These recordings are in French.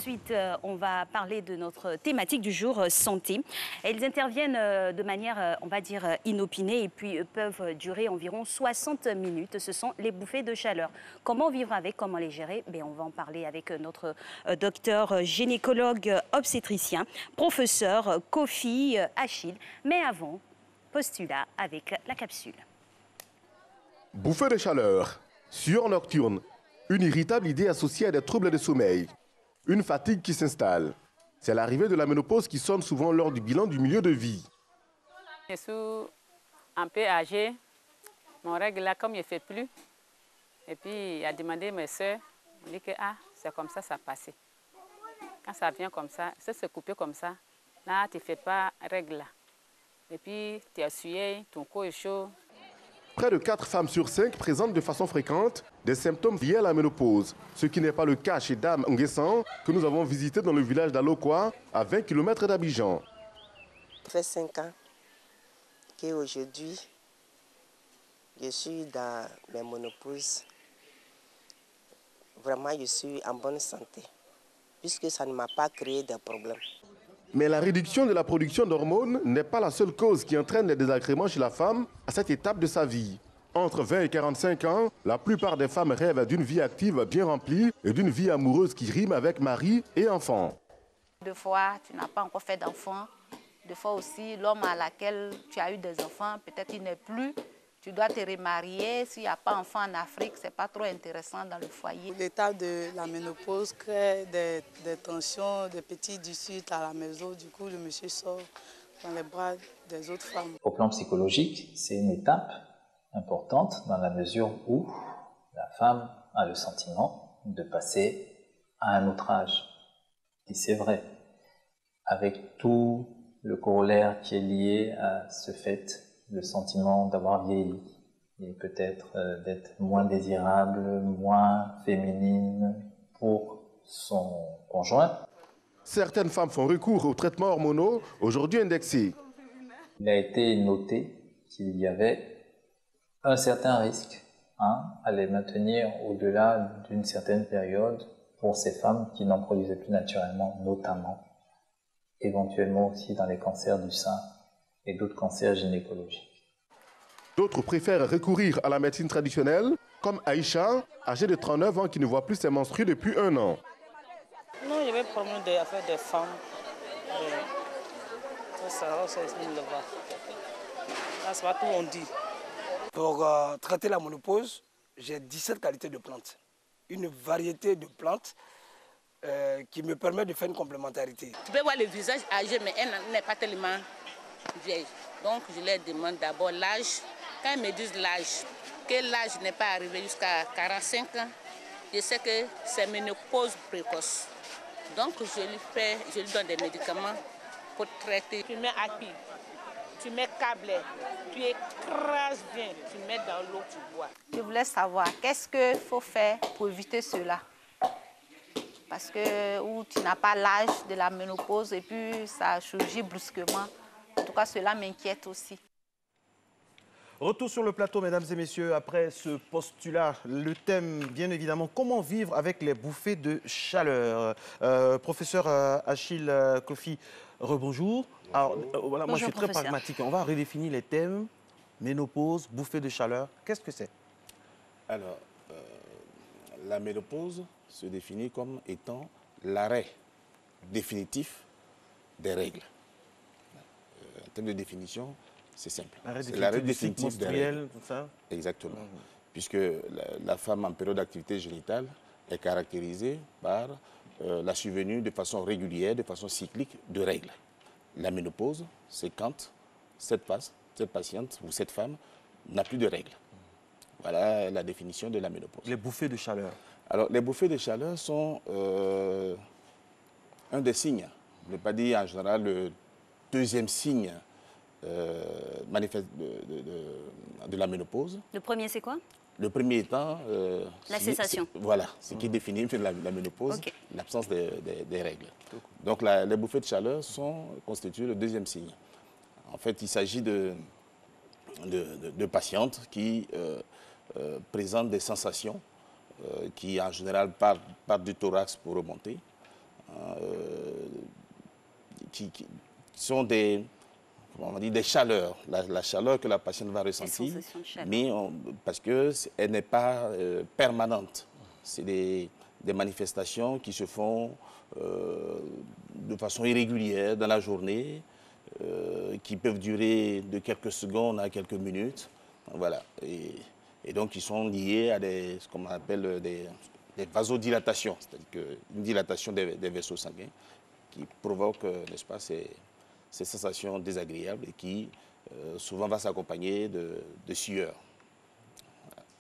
suite, on va parler de notre thématique du jour, santé. Elles interviennent de manière, on va dire, inopinée et puis peuvent durer environ 60 minutes. Ce sont les bouffées de chaleur. Comment vivre avec, comment les gérer? On va en parler avec notre docteur gynécologue obstétricien, professeur Kofi Achille. Mais avant, postulat avec la capsule. Bouffée de chaleur, sueur nocturne, une irritable idée associée à des troubles de sommeil, une fatigue qui s'installe. C'est l'arrivée de la ménopause qui sonne souvent lors du bilan du milieu de vie. Je suis un peu âgée, mon règle là, comme il ne fait plus, et puis il a demandé à mes soeurs, il dit que c'est comme ça passait. Quand ça vient comme ça, ça se couper comme ça, là tu ne fais pas règle là. Et puis tu es essuyé, ton corps est chaud. Près de 4 femmes sur 5 présentent de façon fréquente des symptômes liés à la ménopause, ce qui n'est pas le cas chez Dame Nguessan, que nous avons visité dans le village d'Alokwa, à 20 km d'Abidjan. Ça fait 5 ans qu'aujourd'hui, je suis dans ma ménopause. Vraiment, je suis en bonne santé, puisque ça ne m'a pas créé de problème. Mais la réduction de la production d'hormones n'est pas la seule cause qui entraîne les désagréments chez la femme à cette étape de sa vie. Entre 20 et 45 ans, la plupart des femmes rêvent d'une vie active bien remplie et d'une vie amoureuse qui rime avec mari et enfant. Deux fois, tu n'as pas encore fait d'enfant. Deux fois aussi, l'homme à laquelle tu as eu des enfants, peut-être il n'est plus. Tu dois te remarier. S'il n'y a pas d'enfant en Afrique, ce n'est pas trop intéressant dans le foyer. L'état de la ménopause crée des tensions, des petits disputes à la maison. Du coup, le monsieur sort dans les bras des autres femmes. Au plan psychologique, c'est une étape importante dans la mesure où la femme a le sentiment de passer à un autre âge. Et c'est vrai, avec tout le corollaire qui est lié à ce fait, le sentiment d'avoir vieilli et peut-être d'être moins désirable, moins féminine pour son conjoint. Certaines femmes font recours aux traitements hormonaux, aujourd'hui indexés. Il a été noté qu'il y avait un certain risque à les maintenir au-delà d'une certaine période pour ces femmes qui n'en produisaient plus naturellement, notamment, éventuellement aussi dans les cancers du sein et d'autres cancers gynécologiques. D'autres préfèrent recourir à la médecine traditionnelle, comme Aïcha, âgée de 39 ans qui ne voit plus ses menstrues depuis 1 an. Non, il y avait problème d'affaires des femmes. Ça c'est pas tout on dit. Pour traiter la ménopause, j'ai 17 qualités de plantes. Une variété de plantes qui me permet de faire une complémentarité. Tu peux voir le visage âgé, mais elle n'est pas tellement vieille. Donc je leur demande d'abord l'âge. Quand ils me disent l'âge, que l'âge n'est pas arrivé jusqu'à 45 ans, je sais que c'est ménopause précoce. Donc je lui donne des médicaments pour traiter. Tu mets acquis, tu mets câblé, tu écrases bien, tu mets dans l'eau, tu bois. Je voulais savoir, qu'est-ce qu'il faut faire pour éviter cela? Parce que où tu n'as pas l'âge de la ménopause et puis ça surgit brusquement. En tout cas, cela m'inquiète aussi. Retour sur le plateau, mesdames et messieurs, après ce postulat, le thème, bien évidemment, comment vivre avec les bouffées de chaleur. Professeur Achille Kofi, rebonjour. Alors, voilà, moi je suis très pragmatique. On va redéfinir les thèmes, ménopause, bouffée de chaleur. Qu'est-ce que c'est? Alors, la ménopause se définit comme étant l'arrêt définitif des règles. En termes de définition, c'est simple. C'est l'arrêt définitif des règles. Tout ça. Exactement. Puisque la femme en période d'activité génitale est caractérisée par la survenue de façon régulière, de façon cyclique de règles. La ménopause, c'est quand cette patiente ou cette femme n'a plus de règles. Voilà la définition de la ménopause. Les bouffées de chaleur. Alors, les bouffées de chaleur sont un des signes, je ne vais pas dire en général le deuxième signe manifeste de la ménopause. Le premier, c'est quoi? Le premier étant... la cessation. Voilà, ce qui définit la ménopause, l'absence des règles. Donc, les bouffées de chaleur constituent le deuxième signe. En fait, il s'agit de patientes qui présentent des sensations qui, en général, partent du thorax pour remonter, qui sont des, comment on dit, des chaleurs, la chaleur que la patiente va ressentir, mais parce qu'elle n'est pas permanente. C'est des manifestations qui se font de façon irrégulière dans la journée, qui peuvent durer de quelques secondes à quelques minutes. Voilà. Et donc, ils sont liés à ce qu'on appelle des vasodilatations, c'est-à-dire une dilatation des vaisseaux sanguins qui provoque, n'est-ce pas, ces sensations désagréables et qui souvent va s'accompagner de sueur.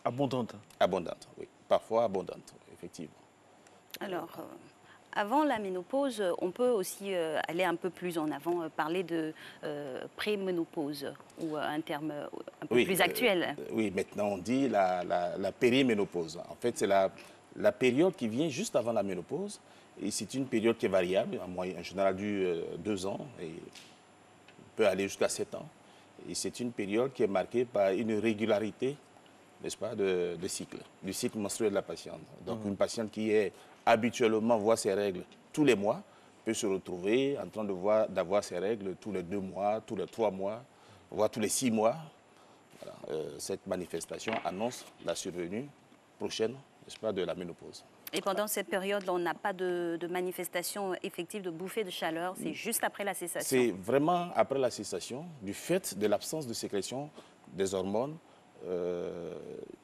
Abondante. Abondante, oui. Parfois abondante, effectivement. Alors, avant la ménopause, on peut aussi aller un peu plus en avant, parler de préménopause, ou un terme un peu plus actuel. Oui, maintenant on dit la périménopause. En fait, c'est la période qui vient juste avant la ménopause. Et c'est une période qui est variable, en général dure 2 ans et peut aller jusqu'à 7 ans. Et c'est une période qui est marquée par une régularité, n'est-ce pas, du cycle menstruel de la patiente. Donc une patiente qui est habituellement voit ses règles tous les mois peut se retrouver en train d'avoir ses règles tous les 2 mois, tous les 3 mois, voire tous les 6 mois. Voilà. Cette manifestation annonce la survenue prochaine, n'est-ce pas, de la ménopause. Et pendant cette période, on n'a pas de manifestation effective de bouffée de chaleur, c'est juste après la cessation. C'est vraiment après la cessation, du fait de l'absence de sécrétion des hormones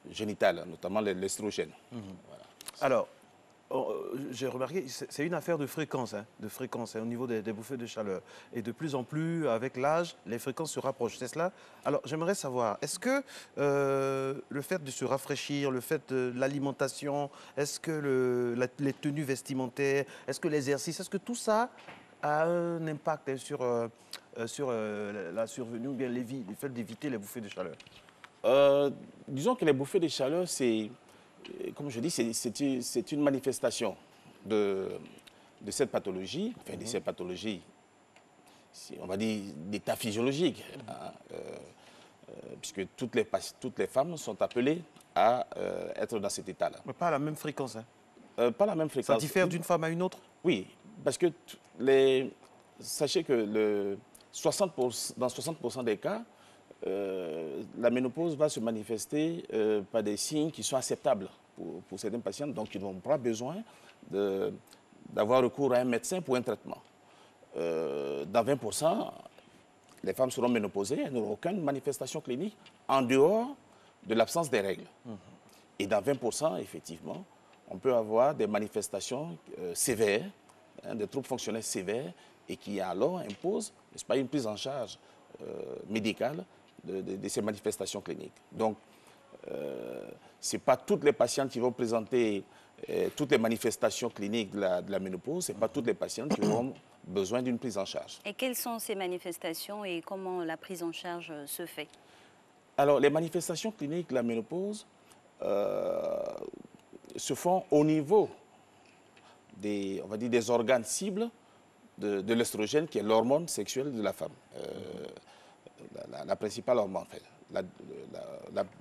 génitales, notamment l'estrogène. Voilà. Alors, j'ai remarqué, c'est une affaire de fréquence, au niveau des bouffées de chaleur. Et de plus en plus, avec l'âge, les fréquences se rapprochent, c'est cela? Alors, j'aimerais savoir, est-ce que le fait de se rafraîchir, le fait de l'alimentation, est-ce que les tenues vestimentaires, est-ce que l'exercice, est-ce que tout ça a un impact sur la survenue ou bien le fait d'éviter les bouffées de chaleur? Disons que les bouffées de chaleur, c'est... Comme je dis, c'est une manifestation de cette pathologie, enfin de ces pathologies, on va dire d'état physiologique, puisque toutes les femmes sont appelées à être dans cet état-là. Mais pas à la même fréquence. Pas la même fréquence. Ça diffère d'une femme à une autre? Oui, parce que sachez que dans 60% des cas, la ménopause va se manifester par des signes qui sont acceptables pour certaines patientes, donc ils n'ont pas besoin d'avoir recours à un médecin pour un traitement. Dans 20%, les femmes seront ménopausées, elles n'auront aucune manifestation clinique en dehors de l'absence des règles. Et dans 20%, effectivement, on peut avoir des manifestations sévères, des troubles fonctionnels sévères, et qui alors imposent, n'est-ce pas, une prise en charge médicale de ces manifestations cliniques. Donc, ce n'est pas toutes les patientes qui vont présenter toutes les manifestations cliniques de la ménopause, ce n'est pas toutes les patientes qui auront besoin d'une prise en charge. Et quelles sont ces manifestations et comment la prise en charge se fait? Alors, les manifestations cliniques de la ménopause se font au niveau on va dire, des organes cibles de l'estrogène, qui est l'hormone sexuelle de la femme. La principale hormone, en fait.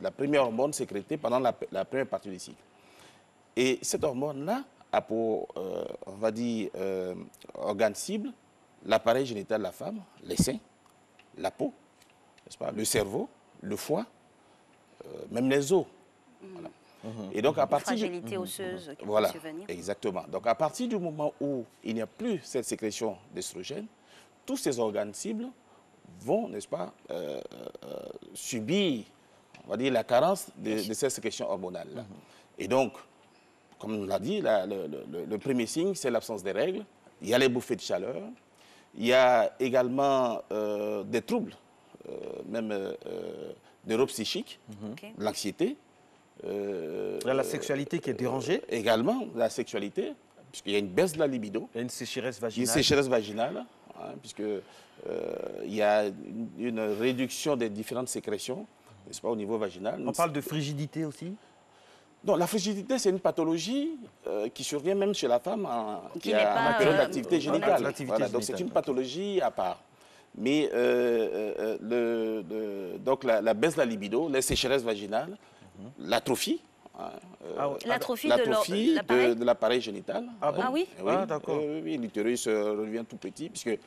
La première hormone sécrétée pendant la première partie du cycle. Et cette hormone-là a pour, on va dire, organe cible, l'appareil génital de la femme, les seins, la peau, n'est-ce pas, le cerveau, le foie, même les os. Voilà. Et donc, à partir fragilité osseuse qui voilà, peut survenir. Exactement. Donc, à partir du moment où il n'y a plus cette sécrétion d'estrogène, tous ces organes cibles vont, n'est-ce pas, subir, on va dire, la carence de cette sécrétion hormonale. Et donc, comme on l'a dit, le premier signe, c'est l'absence des règles. Il y a les bouffées de chaleur. Il y a également des troubles, même neuropsychiques, l'anxiété. La sexualité qui est dérangée. Également, la sexualité, puisqu'il y a une baisse de la libido. Il y a une sécheresse vaginale. Une sécheresse vaginale, puisque il y a une réduction des différentes sécrétions, n'est-ce pas, au niveau vaginal. On parle de frigidité aussi? Non, la frigidité, c'est une pathologie qui survient même chez la femme qui a une période d'activité génitale. Voilà, donc c'est une pathologie à part. Mais donc la baisse de la libido, les sécheresses vaginales, l'atrophie Hein, l'atrophie de l'appareil génital. Ah bon? Ah oui? Oui, d'accord. oui, l'utérus redevient tout petit, puisque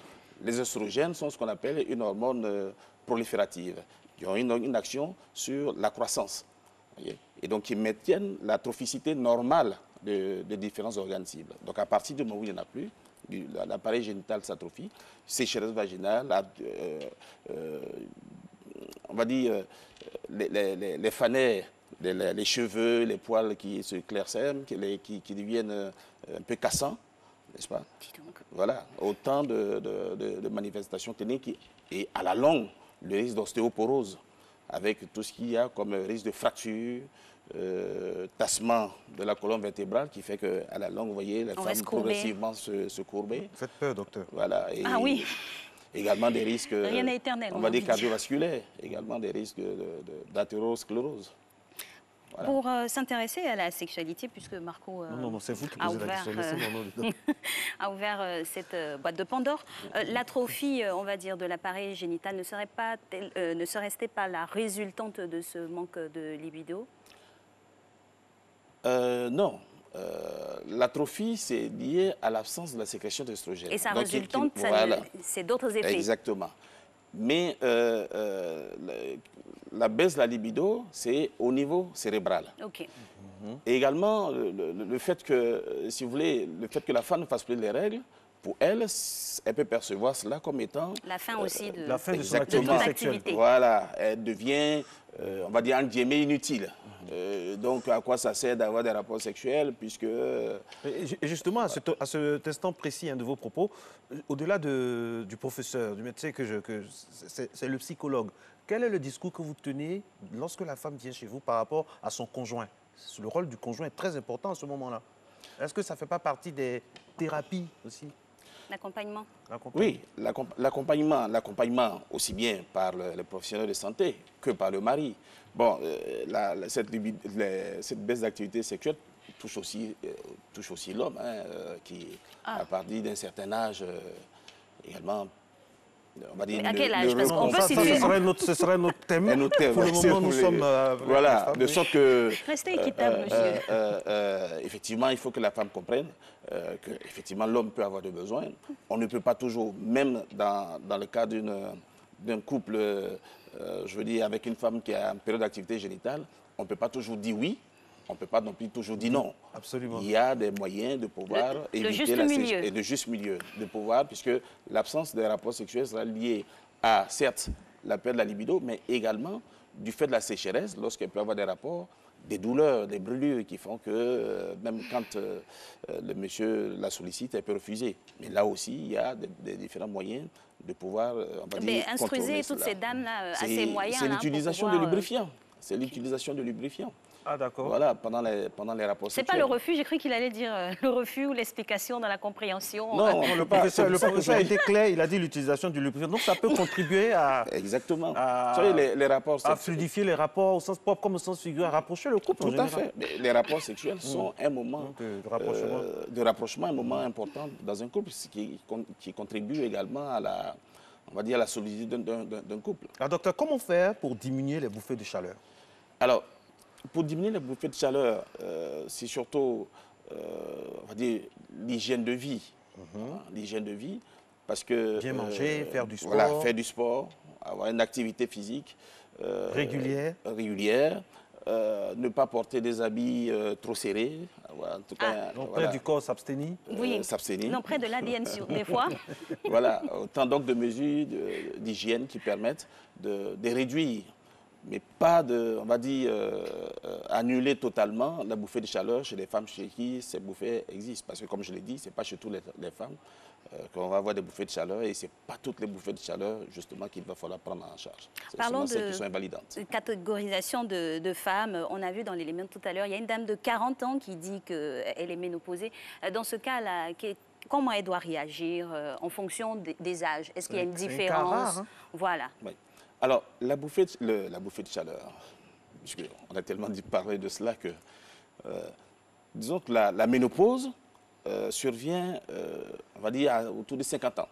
les oestrogènes sont ce qu'on appelle une hormone proliférative, qui ont une action sur la croissance. Voyez, et donc, qui maintiennent la trophicité normale des différents organes cibles. Donc, à partir du moment où il n'y en a plus, l'appareil génital s'atrophie, sécheresse vaginale, on va dire les fanais, les cheveux, les poils qui se clairsèment, qui deviennent un peu cassants, n'est-ce pas? Voilà, autant de manifestations cliniques et à la longue, le risque d'ostéoporose, avec tout ce qu'il y a comme risque de fracture, tassement de la colonne vertébrale qui fait qu'à la longue, vous voyez, les femmes progressivement se courber. Faites peur, docteur. Voilà. Et ah oui. Également des risques, rien n'est éternel, on va dire cardiovasculaires, également des risques d'athérosclérose. Voilà. Pour s'intéresser à la sexualité, puisque Marco c'est vous qui posez la question. A ouvert cette boîte de Pandore, l'atrophie, on va dire, de l'appareil génital ne serait-elle pas la résultante de ce manque de libido? Non. L'atrophie, c'est lié à l'absence de la sécrétion d'œstrogène. Et sa résultante, c'est d'autres effets. Exactement. Mais la baisse de la libido, c'est au niveau cérébral. OK. Et également, le fait que, si vous voulez, le fait que la femme ne fasse plus les règles, pour elle, elle peut percevoir cela comme étant... La fin aussi de, la fin de son activité. Voilà, elle devient, on va dire, inutile. Donc, à quoi ça sert d'avoir des rapports sexuels, puisque... Et justement, à cet instant précis de vos propos, au-delà du professeur, du médecin, c'est le psychologue. Quel est le discours que vous tenez lorsque la femme vient chez vous par rapport à son conjoint? Le rôle du conjoint est très important à ce moment-là. Est-ce que ça ne fait pas partie des thérapies aussi? L'accompagnement? Oui, l'accompagnement aussi bien par les professionnels de santé que par le mari. Bon, cette baisse d'activité sexuelle touche aussi l'homme, qui, à partir d'un certain âge, également, on va dire... Mais à quel âge? Parce qu'on peut situer... Ce serait notre thème. Pour le moment, nous sommes... voilà, de sorte que... Restez équitable, monsieur. Effectivement, il faut que la femme comprenne que effectivement l'homme peut avoir des besoins. On ne peut pas toujours, même dans le cas d'un couple, je veux dire, avec une femme qui a une période d'activité génitale, on ne peut pas toujours dire oui. On ne peut pas non plus toujours dire non. Absolument. Il y a des moyens de pouvoir éviter le juste milieu, de pouvoir, puisque l'absence des rapports sexuels sera liée à, certes, la perte de la libido, mais également du fait de la sécheresse, lorsqu'elle peut avoir des rapports, des douleurs, des brûlures qui font que même quand le monsieur la sollicite, elle peut refuser. Mais là aussi, il y a des différents moyens de pouvoir, on va dire, instruisez toutes ces dames-là à ces moyens. C'est l'utilisation de lubrifiants. C'est l'utilisation de lubrifiants. Ah, d'accord. Voilà, pendant les rapports sexuels. C'est pas le refus, j'ai cru qu'il allait dire le refus ou l'explication dans la compréhension. Non, le professeur a été clair, il a dit l'utilisation du lubrifiant. Donc ça peut contribuer à... Exactement. Les rapports sexuels. À fluidifier les rapports au sens propre comme au sens figuré, à rapprocher le couple. Tout à fait. Les rapports sexuels sont un moment de rapprochement, un moment important dans un couple, qui contribue également à la, on va dire, à la solidité d'un couple. Alors, docteur, comment faire pour diminuer les bouffées de chaleur? Alors, pour diminuer les bouffées de chaleur, c'est surtout, on va dire, l'hygiène de vie. L'hygiène de vie, parce que... Bien manger, faire du sport. Voilà, faire du sport, avoir une activité physique. Régulière. Ne pas porter des habits trop serrés. En tout cas, donc, près du corps, s'abstenir. Oui, s'abstenir. Non, près de l'ADN, des fois. Voilà, autant donc de mesures d'hygiène qui permettent de réduire, mais pas de, on va dire, annuler totalement la bouffée de chaleur chez les femmes chez qui ces bouffées existent. Parce que, comme je l'ai dit, ce n'est pas chez toutes les femmes qu'on va avoir des bouffées de chaleur, et ce n'est pas toutes les bouffées de chaleur, justement, qu'il va falloir prendre en charge. Parlons celles qui sont invalidantes. Catégorisation de femmes. On a vu dans l'élément tout à l'heure, il y a une dame de 40 ans qui dit qu'elle est ménopausée. Dans ce cas-là, comment elle doit réagir en fonction des âges? Est-ce qu'il y a une différence? Rare, hein? Voilà. Oui. Alors, la bouffée de chaleur, on a tellement parlé de cela que, disons que la ménopause survient, on va dire, autour de 50 ans,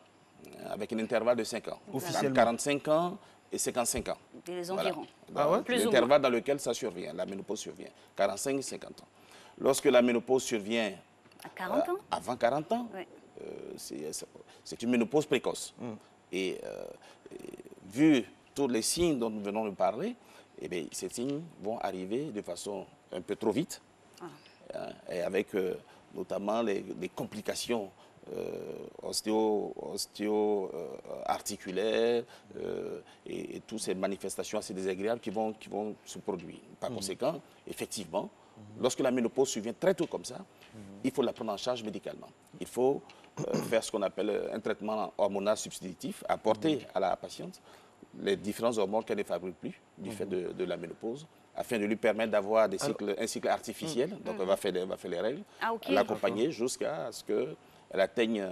avec un intervalle de 5 ans. Officiellement. 45 ans et 55 ans. Des environs. L'intervalle dans lequel ça survient, la ménopause survient, 45-50 ans. Lorsque la ménopause survient à 40 ans? Avant 40 ans, c'est une ménopause précoce. Et vu tous les signes dont nous venons de parler, eh bien, ces signes vont arriver de façon un peu trop vite, et avec notamment les complications ostéo-articulaires et toutes ces manifestations assez désagréables qui vont se produire. Par conséquent, effectivement, lorsque la ménopause survient très tôt comme ça, il faut la prendre en charge médicalement. Il faut faire ce qu'on appelle un traitement hormonal substitutif, apporter à la patiente les différents hormones qu'elle ne fabrique plus du fait de la ménopause, afin de lui permettre d'avoir un cycle artificiel. Donc, elle va faire les règles, l'accompagner jusqu'à ce qu'elle atteigne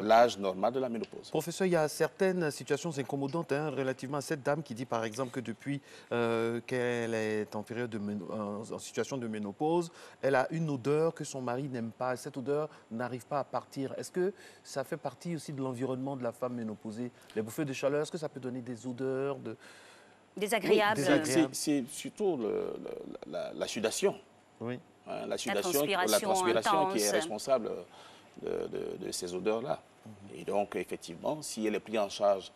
l'âge normal de la ménopause. Professeur, il y a certaines situations incommodantes relativement à cette dame qui dit par exemple que depuis qu'elle est en situation de ménopause, elle a une odeur que son mari n'aime pas. Cette odeur n'arrive pas à partir. Est-ce que ça fait partie aussi de l'environnement de la femme ménopausée? Les bouffées de chaleur, est-ce que ça peut donner des odeurs désagréables? C'est surtout la sudation. Oui. La sudation, la transpiration qui est responsable de ces odeurs-là. Et donc, effectivement, si elle est prise en charge,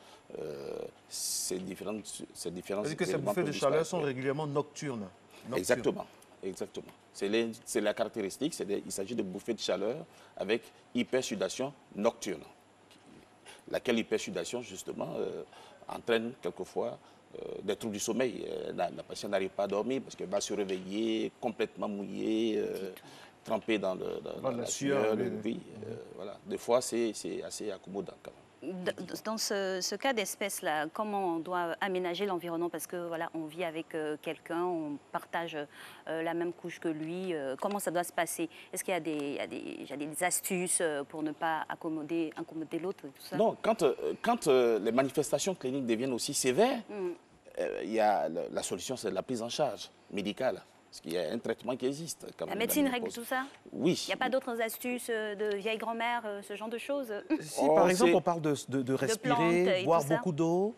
ces différentes c'est-à-dire que ces bouffées de chaleur sont régulièrement nocturnes. Exactement. Exactement. C'est la caractéristique, il s'agit de bouffées de chaleur avec hypersudation nocturne. Laquelle hypersudation, justement, entraîne quelquefois des troubles du sommeil. La patiente n'arrive pas à dormir parce qu'elle va se réveiller complètement mouillée, trempée dans la sueur. Voilà. Des fois, c'est assez accommodant quand même. Dans ce cas d'espèce-là, comment on doit aménager l'environnement? Parce que voilà, on vit avec quelqu'un, on partage la même couche que lui. Comment ça doit se passer? Est-ce qu'il y a des astuces pour ne pas incommoder l'autre? Non, quand les manifestations cliniques deviennent aussi sévères, il y a la solution, c'est la prise en charge médicale. Parce qu'il y a un traitement qui existe. La médecine règle tout ça? Oui. Il n'y a pas d'autres astuces de vieille grand-mère, ce genre de choses? Si, par exemple, on parle de respirer, boire beaucoup d'eau,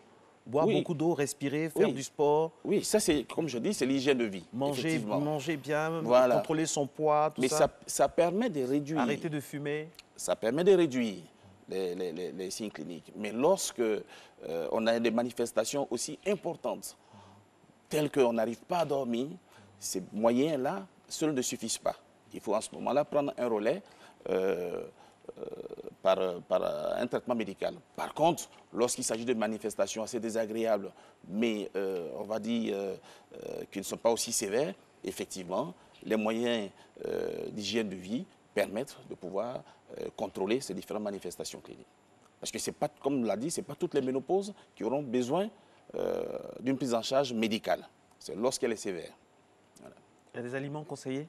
respirer, faire du sport. Oui, ça, c'est, comme je dis, c'est l'hygiène de vie. Manger bien, voilà. Contrôler son poids, tout ça. Mais ça permet de réduire. Arrêter de fumer. Ça permet de réduire les signes cliniques. Mais lorsque on a des manifestations aussi importantes, telles qu'on n'arrive pas à dormir, ces moyens-là, seuls ne suffisent pas. Il faut en ce moment-là prendre un relais par un traitement médical. Par contre, lorsqu'il s'agit de manifestations assez désagréables, mais on va dire qui ne sont pas aussi sévères, effectivement, les moyens d'hygiène de vie permettent de pouvoir contrôler ces différentes manifestations cliniques. Parce que, pas, comme on l'a dit, ce n'est pas toutes les ménopauses qui auront besoin d'une prise en charge médicale. C'est lorsqu'elle est sévère. Voilà. Il y a des aliments conseillés,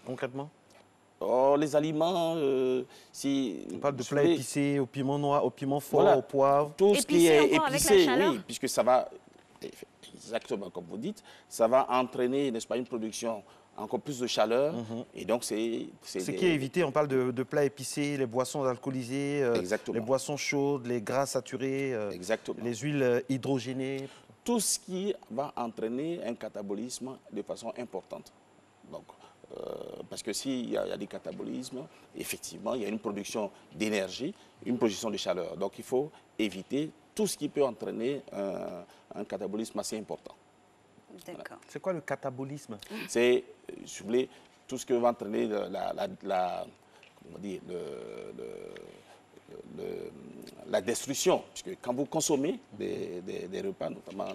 concrètement? Les aliments, si... On parle de plats épicés, au piment noir, au piment fort, au poivre. Tout ce qui est épicé, oui, puisque ça va, exactement comme vous dites, ça va entraîner, n'est-ce pas, une production encore plus de chaleur. Et donc, c'est ce qui est évité, on parle de plats épicés, les boissons alcoolisées, les boissons chaudes, les gras saturés, les huiles hydrogénées. Tout ce qui va entraîner un catabolisme de façon importante. Donc, parce que s'il y a des catabolismes, effectivement, il y a une production d'énergie, une production de chaleur. Donc, il faut éviter tout ce qui peut entraîner un catabolisme assez important. D'accord. Voilà. C'est quoi le catabolisme? C'est, si vous voulez, tout ce que va entraîner la destruction. Puisque quand vous consommez des repas, notamment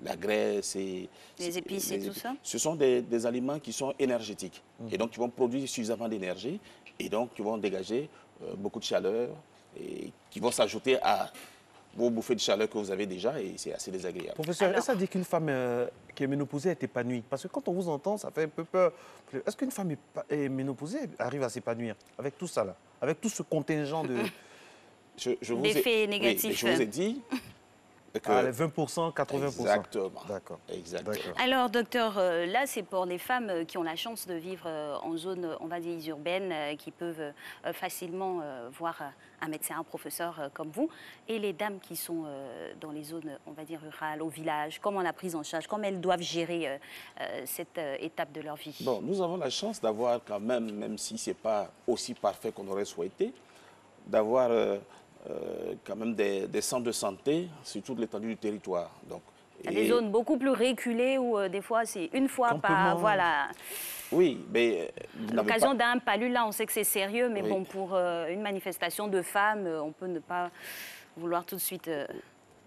la graisse et les épices et tout ça, ce sont des aliments qui sont énergétiques. Et donc, qui vont produire suffisamment d'énergie et donc qui vont dégager beaucoup de chaleur et qui vont s'ajouter à vos bouffées de chaleur que vous avez déjà et c'est assez désagréable. Professeur, est-ce que ça dit qu'une femme qui est ménopausée est épanouie? Parce que quand on vous entend, ça fait un peu peur. Est-ce qu'une femme ménopausée arrive à s'épanouir avec tout ça, là, avec tout ce contingent de... d'effets négatifs? Je vous ai dit, les 20%, 80%. Exactement. D'accord. Exactement. Alors, docteur, là, c'est pour les femmes qui ont la chance de vivre en zone, on va dire, urbaine, qui peuvent facilement voir un médecin, un professeur comme vous. Et les dames qui sont dans les zones, on va dire, rurales, au village, comment la prise en charge, comment elles doivent gérer cette étape de leur vie? Bon, nous avons la chance d'avoir quand même si ce n'est pas aussi parfait qu'on aurait souhaité, d'avoir quand même des centres de santé sur toute l'étendue du territoire. Donc, il y a des zones beaucoup plus reculées où des fois c'est une fois par... Voilà. Oui, mais... L'occasion d'un palu, là, on sait que c'est sérieux, mais oui. bon, pour une manifestation de femmes, on peut ne pas vouloir tout de suite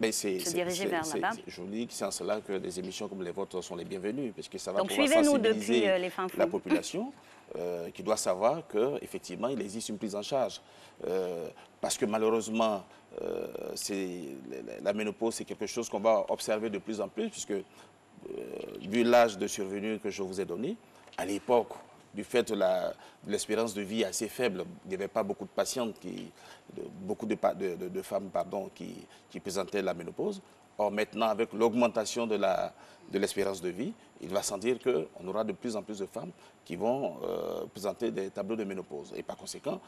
se diriger vers là-bas. Je vous dis que c'est en cela que des émissions comme les vôtres sont les bienvenues, parce que ça va donc, pouvoir suivez-nous depuis sensibiliser les fins fonds. La population qui doit savoir qu'effectivement, il existe une prise en charge. Parce que malheureusement, la ménopause, c'est quelque chose qu'on va observer de plus en plus, puisque vu l'âge de survenue que je vous ai donné, à l'époque, du fait de l'espérance de vie assez faible, il n'y avait pas beaucoup de patientes, beaucoup de femmes qui présentaient la ménopause. Or maintenant, avec l'augmentation de l'espérance de vie, il va sans dire qu'on aura de plus en plus de femmes qui vont présenter des tableaux de ménopause. Et par conséquent,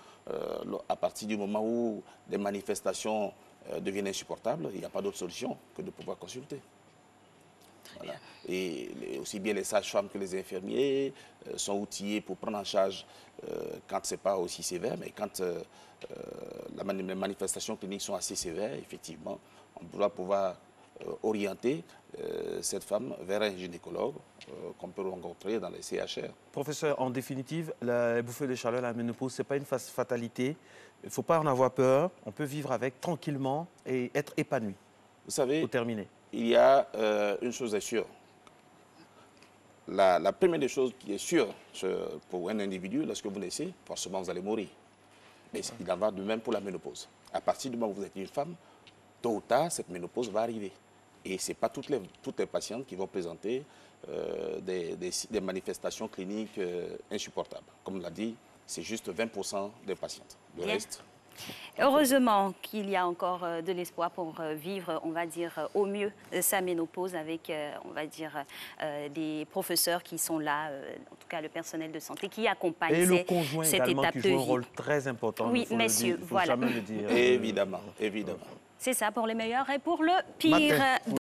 à partir du moment où les manifestations deviennent insupportables, il n'y a pas d'autre solution que de pouvoir consulter. Voilà. Et aussi bien les sages-femmes que les infirmiers sont outillés pour prendre en charge quand ce n'est pas aussi sévère, mais quand les manifestations cliniques sont assez sévères, effectivement, on doit pouvoir orienter cette femme vers un gynécologue qu'on peut rencontrer dans les CHR. Professeur, en définitive, les bouffées de chaleur, la ménopause, ce n'est pas une fatalité. Il ne faut pas en avoir peur. On peut vivre avec tranquillement et être épanoui. Vous savez, pour terminer, il y a une chose est sûre. La première des choses qui est sûre pour un individu, lorsque vous naissez, forcément vous allez mourir. Mais il en va de même pour la ménopause. À partir du moment où vous êtes une femme, tôt ou tard, cette ménopause va arriver. Et ce n'est pas toutes les patientes qui vont présenter des manifestations cliniques insupportables. Comme l'a dit, c'est juste 20% des patientes. Le reste... Heureusement qu'il y a encore de l'espoir pour vivre, on va dire, au mieux sa ménopause avec, on va dire, des professeurs qui sont là, en tout cas le personnel de santé qui accompagne cette étape de vie. Et le conjoint également qui joue un rôle très important. Oui, messieurs, voilà. Évidemment, évidemment. C'est ça pour le meilleur et pour le pire.